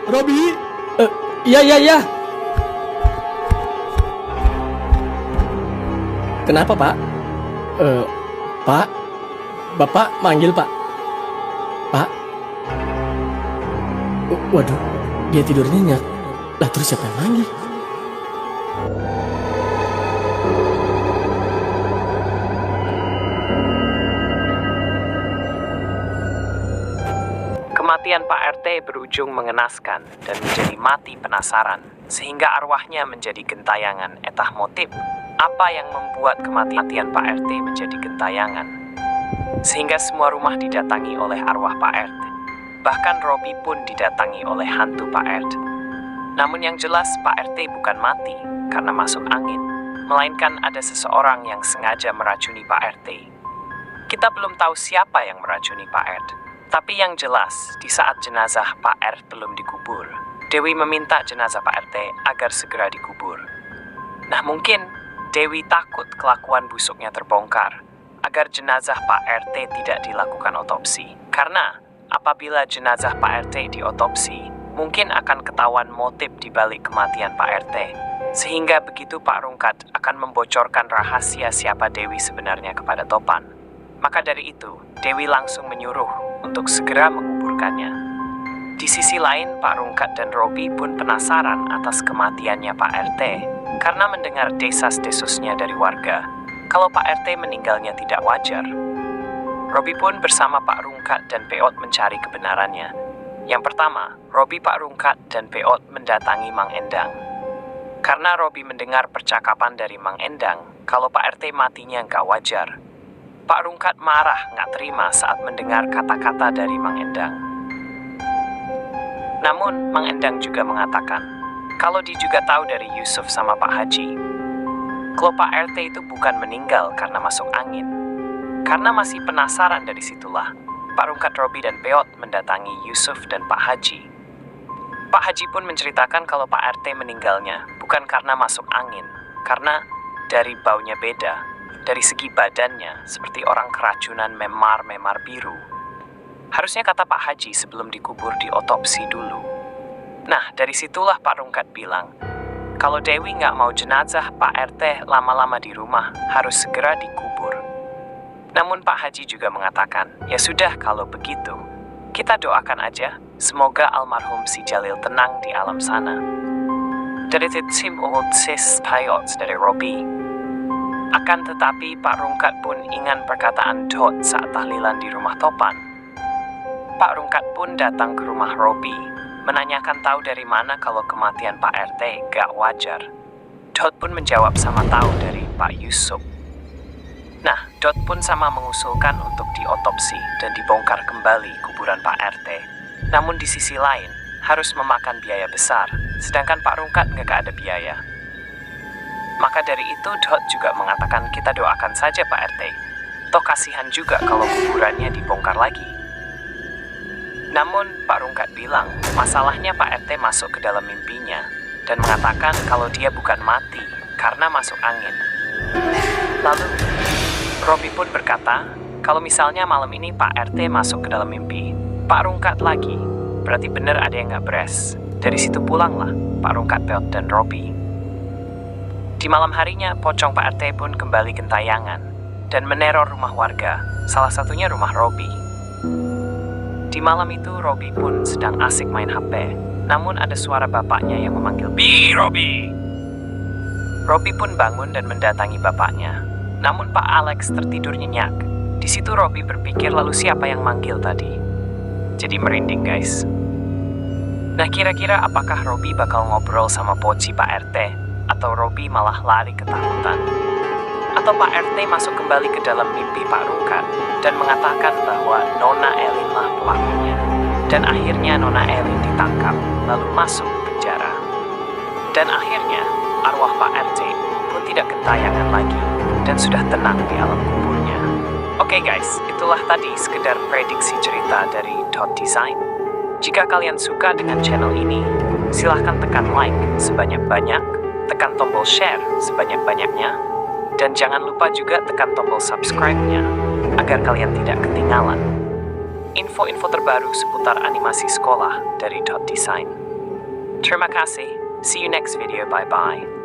Robi? Iya, iya, iya. Kenapa, Pak? Pak? Bapak manggil, Pak? Pak? Waduh, dia tidur nyenyak. Lah terus siapa yang manggil? Kematian Pak RT berujung mengenaskan dan menjadi mati penasaran, sehingga arwahnya menjadi gentayangan. Etah motif, apa yang membuat kematian Pak RT menjadi gentayangan? Sehingga semua rumah didatangi oleh arwah Pak RT. Bahkan Robi pun didatangi oleh hantu Pak RT. Namun yang jelas Pak RT bukan mati karena masuk angin, melainkan ada seseorang yang sengaja meracuni Pak RT. Kita belum tahu siapa yang meracuni Pak RT. Tapi yang jelas, di saat jenazah Pak RT belum dikubur, Dewi meminta jenazah Pak RT agar segera dikubur. Nah mungkin Dewi takut kelakuan busuknya terbongkar, agar jenazah Pak RT tidak dilakukan otopsi. Karena apabila jenazah Pak RT diotopsi, mungkin akan ketahuan motif dibalik kematian Pak RT. Sehingga begitu Pak Rungkat akan membocorkan rahasia siapa Dewi sebenarnya kepada Topan. Maka dari itu, Dewi langsung menyuruh untuk segera menguburkannya. Di sisi lain, Pak Rungkat dan Robi pun penasaran atas kematiannya Pak RT karena mendengar desas-desusnya dari warga kalau Pak RT meninggalnya tidak wajar. Robi pun bersama Pak Rungkat dan Peot mencari kebenarannya. Yang pertama, Robi, Pak Rungkat, dan Peot mendatangi Mang Endang. Karena Robi mendengar percakapan dari Mang Endang kalau Pak RT matinya nggak wajar. Pak Rungkat marah nggak terima saat mendengar kata-kata dari Mang Endang. Namun, Mang Endang juga mengatakan, kalau dia juga tahu dari Yusuf sama Pak Haji, kalau Pak RT itu bukan meninggal karena masuk angin. Karena masih penasaran dari situlah, Pak Rungkat, Robi, dan Peot mendatangi Yusuf dan Pak Haji. Pak Haji pun menceritakan kalau Pak RT meninggalnya bukan karena masuk angin, karena dari baunya beda. Dari segi badannya, seperti orang keracunan memar-memar biru. Harusnya kata Pak Haji sebelum dikubur diotopsi dulu. Nah, dari situlah Pak Rungkat bilang, kalau Dewi nggak mau jenazah Pak RT lama-lama di rumah, harus segera dikubur. Namun Pak Haji juga mengatakan, ya sudah kalau begitu, kita doakan aja, semoga almarhum si Jalil tenang di alam sana. Dari tim old sis Payot dari Robi. Akan tetapi Pak Rungkat pun ingat perkataan Dot saat tahlilan di rumah Topan. Pak Rungkat pun datang ke rumah Robi, menanyakan tahu dari mana kalau kematian Pak RT gak wajar. Dot pun menjawab sama tahu dari Pak Yusuf. Nah, Dot pun sama mengusulkan untuk diotopsi dan dibongkar kembali kuburan Pak RT. Namun di sisi lain, harus memakan biaya besar, sedangkan Pak Rungkat gak ada biaya. Maka dari itu Dot juga mengatakan kita doakan saja Pak RT. Toh kasihan juga kalau kuburannya dibongkar lagi. Namun Pak Rungkat bilang masalahnya Pak RT masuk ke dalam mimpinya dan mengatakan kalau dia bukan mati karena masuk angin. Lalu Robi pun berkata kalau misalnya malam ini Pak RT masuk ke dalam mimpi, Pak Rungkat lagi, berarti benar ada yang gak beres. Dari situ pulanglah Pak Rungkat, Peot, dan Robi. Di malam harinya, pocong Pak RT pun kembali gentayangan dan meneror rumah warga, salah satunya rumah Robi. Di malam itu, Robi pun sedang asik main HP, namun ada suara bapaknya yang memanggil, "Bi, Robi!" Robi pun bangun dan mendatangi bapaknya, namun Pak Alex tertidur nyenyak. Di situ Robi berpikir lalu siapa yang manggil tadi. Jadi merinding guys. Nah kira-kira apakah Robi bakal ngobrol sama Poci Pak RT? Atau Robi malah lari ketakutan? Atau Pak RT masuk kembali ke dalam mimpi Pak Rungkat dan mengatakan bahwa Nona Elin lah pelakunya. Dan akhirnya Nona Elin ditangkap, lalu masuk penjara. Dan akhirnya arwah Pak RT pun tidak gentayangan lagi dan sudah tenang di alam kuburnya. Oke guys, itulah tadi sekedar prediksi cerita dari Dot Design. Jika kalian suka dengan channel ini, silahkan tekan like sebanyak-banyak, tekan tombol share sebanyak-banyaknya, dan jangan lupa juga tekan tombol subscribe-nya agar kalian tidak ketinggalan info-info terbaru seputar animasi sekolah dari Dot Design. Terima kasih. See you next video. Bye-bye.